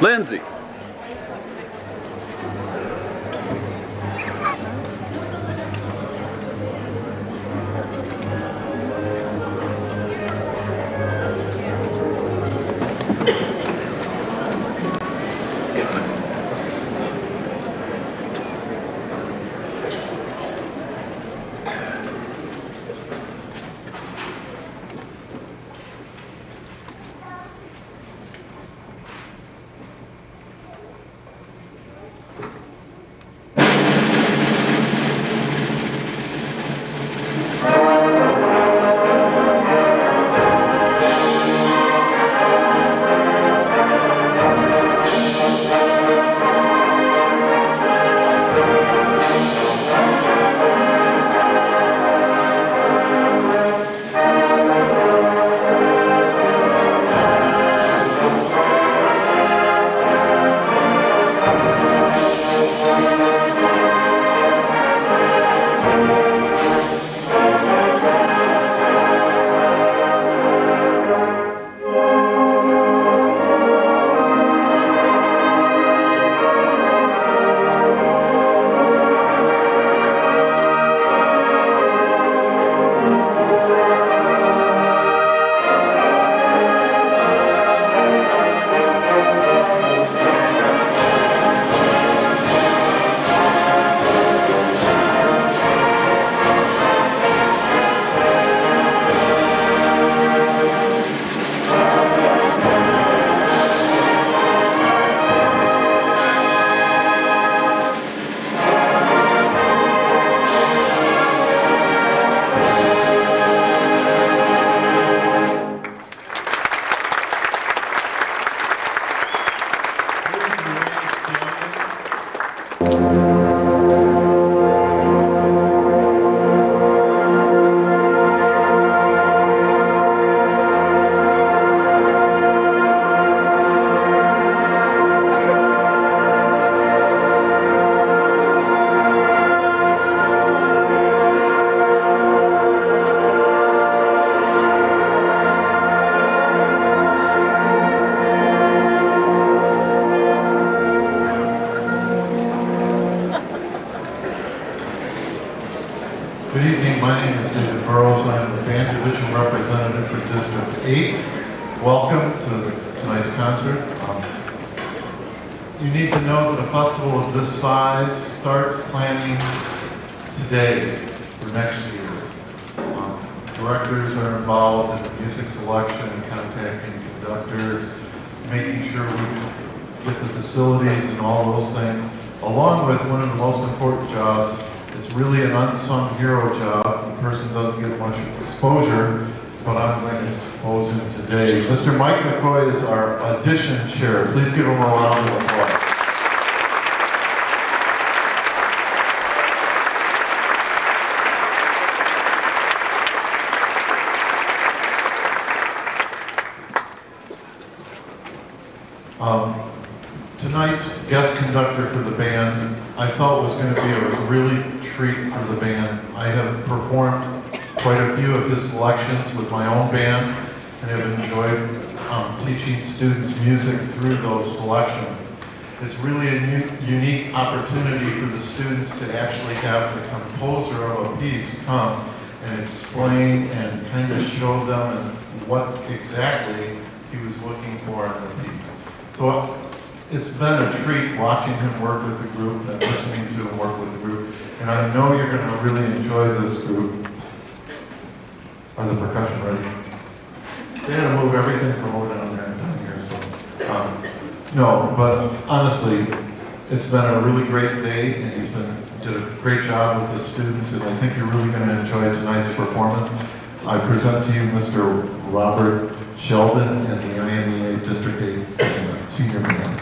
Lindsay. Good evening, my name is David Burrows. I am the band division representative for District 8. Welcome to tonight's concert. You need to know that a festival of this size starts planning today for next year. Directors are involved in music selection, contacting conductors, making sure we get the facilities and all those things, along with one of the most important jobs. It's really an unsung hero job. The person doesn't get much exposure, but I'm going to expose him today. Mr. Mike McCoy is our audition chair. Please give him a round of applause. Tonight's guest conductor for the band, I felt was going to be a really treat for the band. I have performed quite a few of his selections with my own band and have enjoyed teaching students music through those selections. It's really a unique opportunity for the students to actually have the composer of a piece come and explain and kind of show them what exactly he was looking for in the piece. So it's been a treat watching him work with the group and listening to him work with the group. And I know you're going to really enjoy this group. Are the percussion ready? They had to move everything from over down there and down here. So, no, but honestly, it's been a really great day, and he's did a great job with the students, and I think you're really going to enjoy tonight's performance. I present to you Mr. Robert Sheldon and the ILMEA District 8 Senior Band.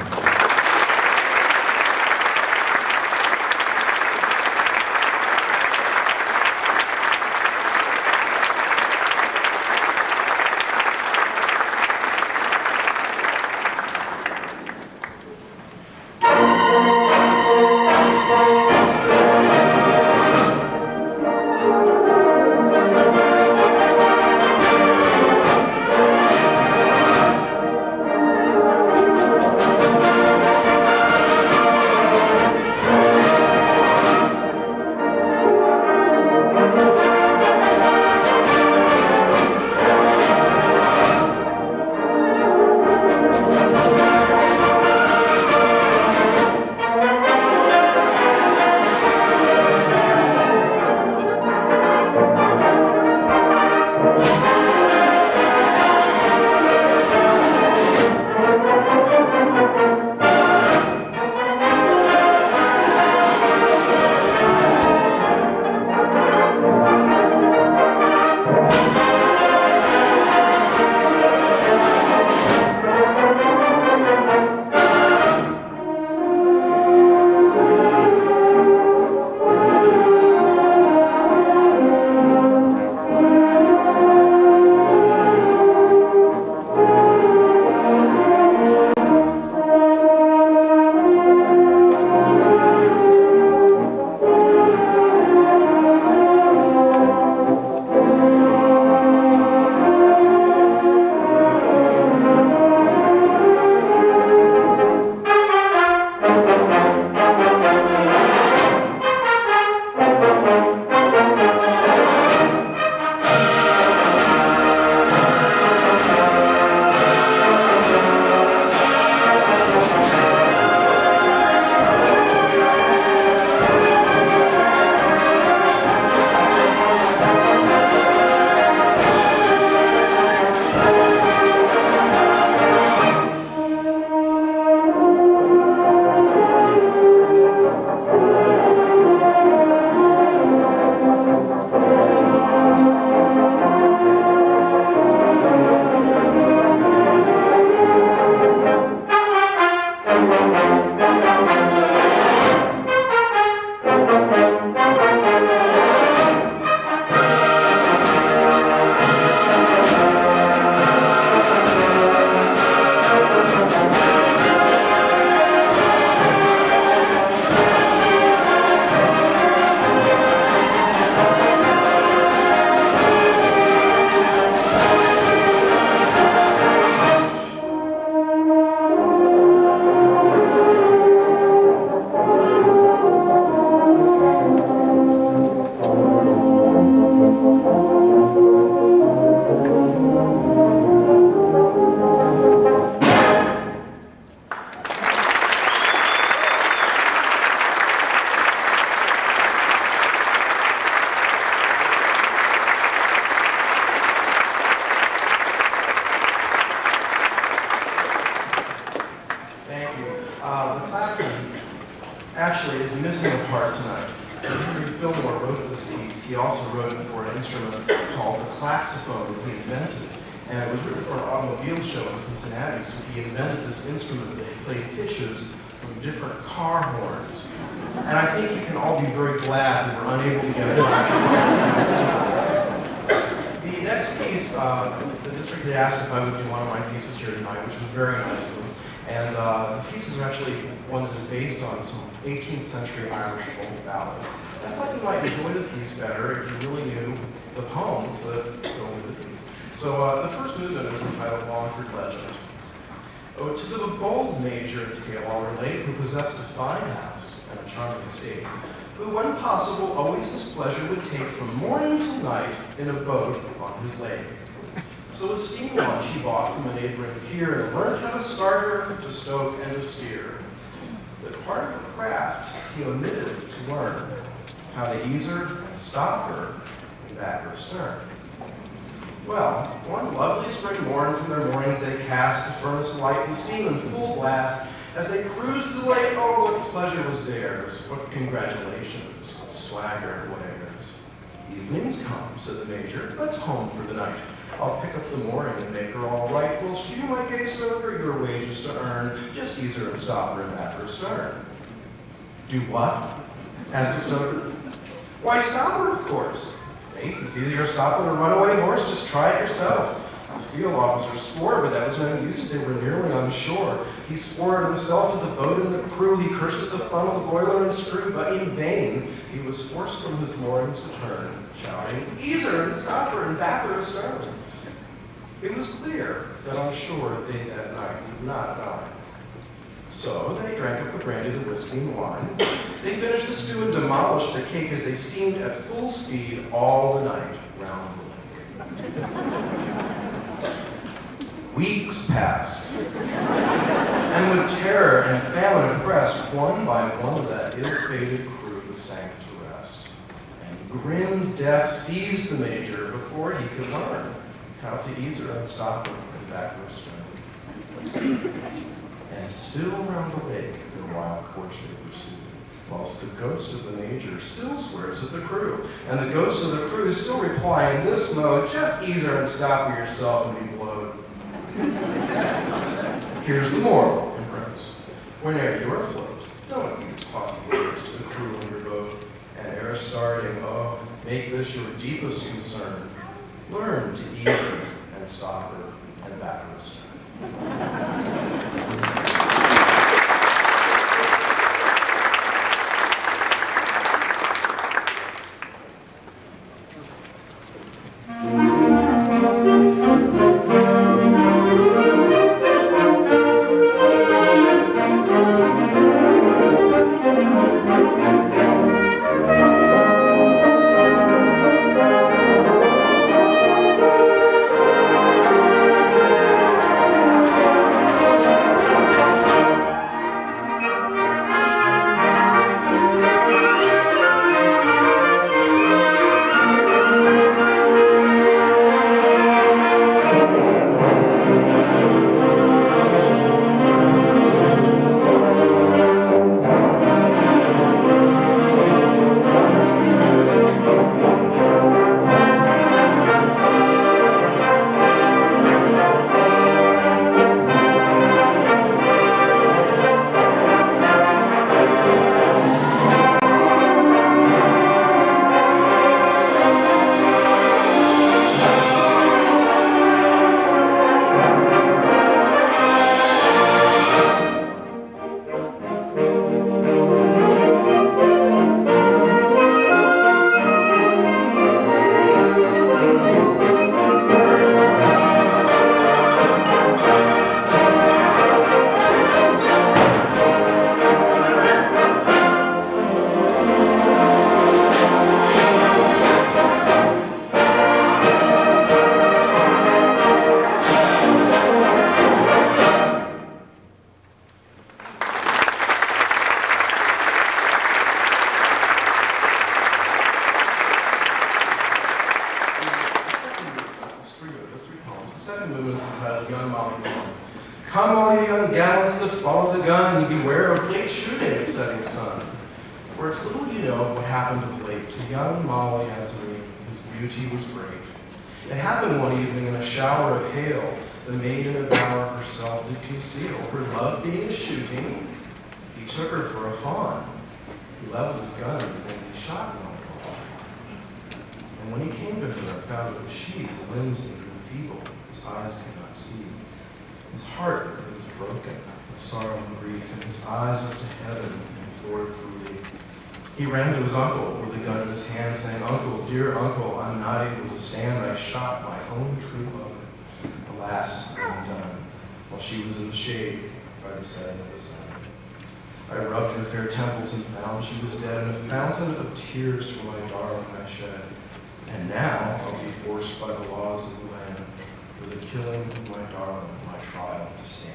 Thank you. The klaxon actually is missing a part tonight. Henry Fillmore wrote this piece. He also wrote it for an instrument called the klaxophone that he invented. And it was written for an automobile show in Cincinnati, so he invented this instrument that played pitches from different car horns. And I think you can all be very glad we were unable to get it. The next piece, the district had asked if I would do one of my pieces here tonight, which was very nice of them. And the piece is actually one that is based on some 18th century Irish folk ballads. I thought you might enjoy the piece better if you really knew the poems that go with the piece. So the first movement is entitled Wallingford Legend, which is of a bold major tale I'll relate, who possessed a fine house and a charming estate, who, when possible, always his pleasure would take from morning till night in a boat on his lake. So a steam launch he bought from a neighboring pier and learned how to start her, to stoke, and to steer. But part of the craft he omitted to learn, how to ease her and stop her and back her stern. Well, one lovely spring morn from their moorings they cast, the furnace light and steam in full blast. As they cruised the lake, oh, what pleasure was theirs, what congratulations, what swagger and what airs. Evening's come, said the major, let's home for the night. I'll pick up the mooring and make her all right, whilst you, my gay stoker, your wages to earn, just ease her and stop her and back her stern. Do what? Asked the stoker. Why, stop her, of course. Faith, it's easier to stop with a runaway horse, just try it yourself. The field officer swore, but that was no use, they were nearly on shore. He swore at himself, at the boat and the crew, he cursed at the funnel, the boiler and screw, but in vain he was forced from his moorings to turn, shouting, ease her and stop her and back her astern. It was clear that on shore they that night would not dine. So they drank up the brandy, the whiskey, and wine. They finished the stew and demolished the cake as they steamed at full speed all the night round the lake. Weeks passed, and with terror and famine oppressed, one by one that ill-fated crew sank to rest. And grim death seized the major before he could learn how to ease her and stop her and back her stern. And still round the lake their wild course they pursued, whilst the ghost of the major still swears at the crew, and the ghosts of the crew still reply in this mode, just ease her and stop her yourself and be blowed. Here's the moral, Prince. Whenever you're afloat, don't use haughty words to the crew on your boat, and ere starting, oh, make this your deepest concern. Learn to ease her and stop her and back her stern. Draw the gun, beware of late shooting at setting sun. For it's little you know of what happened of late to young Molly Esme, whose beauty was great. It happened one evening in a shower of hail, the maiden of valor herself did conceal. Her love being shooting, he took her for a fawn. He leveled his gun and he shot one of her. And when he came to her and found it was she, his limbs grew feeble, his eyes could not see. His heart was broken with sorrow and grief, and his eyes up to heaven implored for relief. He ran to his uncle with the gun in his hand, saying, "Uncle, dear uncle, I'm not able to stand. I shot my own true love, alas, undone, while she was in the shade by the setting of the sun. I rubbed her fair temples and found she was dead, and a fountain of tears for my darling I shed. And now I'll be forced by the laws of the land, for the killing of my darling, my trial to stand."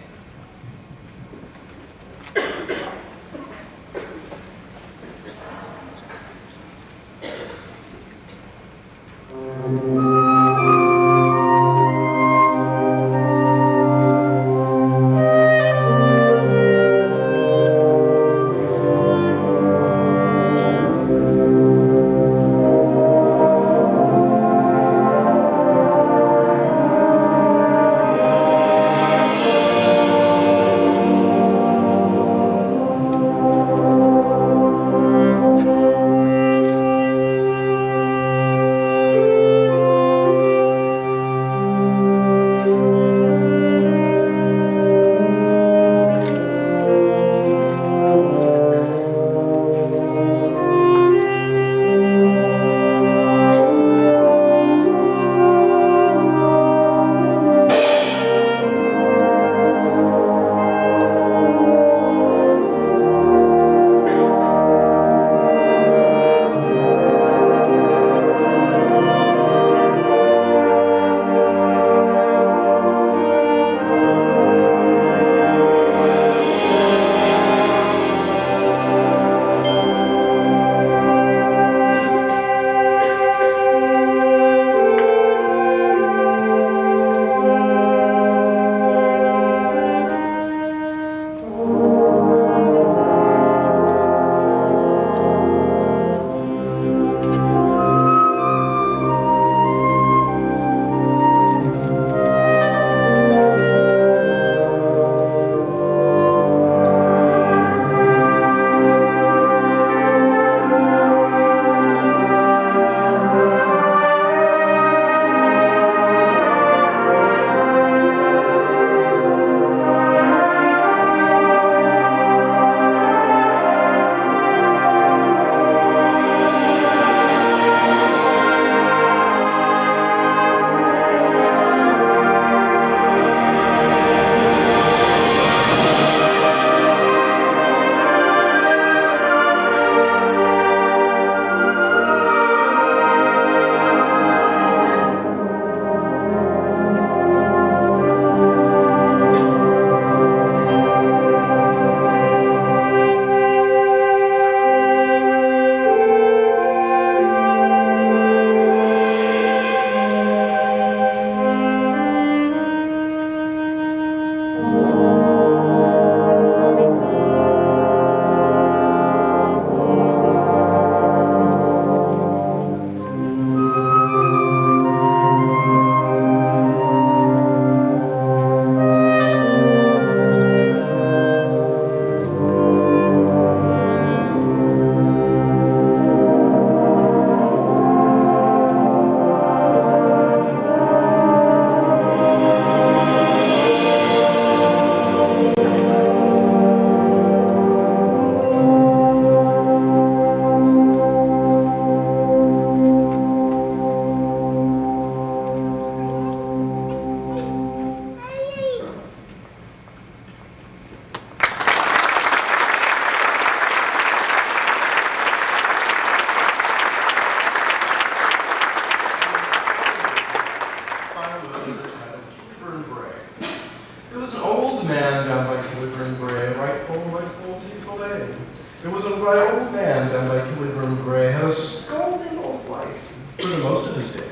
right old man down by Killigrew Gray had a scolding old wife for the most of his day,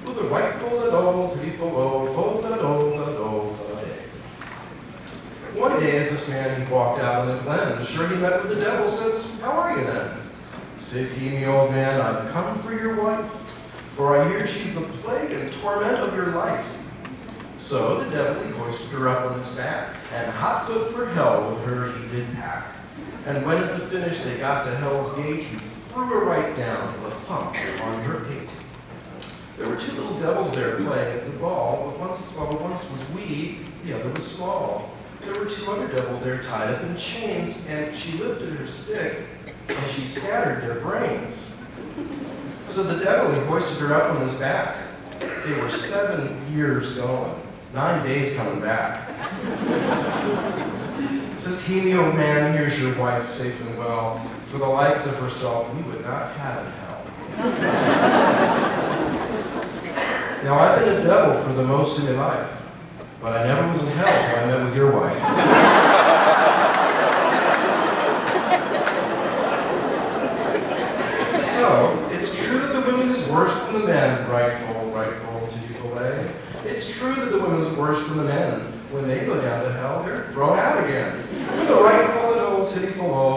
with a right full-a-dole, pretty full-o, full-a-dole, da-dole, da-day. One day, as this man and walked out in the glen. And sure he met with the devil, says, "How are you then?" Says he, "Me, old man, I've come for your wife, for I hear she's the plague and torment of your life." So the devil, he hoisted her up on his back, and hot foot for hell with her he did pack. And when it was finished, they got to hell's gate, he threw her right down with a thump on her pate. There were two little devils there playing at the ball, but while the once was wee, the other was small. There were two other devils there tied up in chains, and she lifted her stick, and she scattered their brains. So the devil, he hoisted her up on his back. They were 7 years going, 9 days coming back. Says he, "Me, old man, here's your wife safe and well. For the likes of herself, we would not have in hell." Now, I've been a devil for the most of my life, but I never was in hell till I met with your wife. So, it's true that the woman is worse than the men, rightful, titty-fillet. It's true that the woman is worse than the men. When they go down to hell, they're thrown out again. For the rightful and old titty-fillet,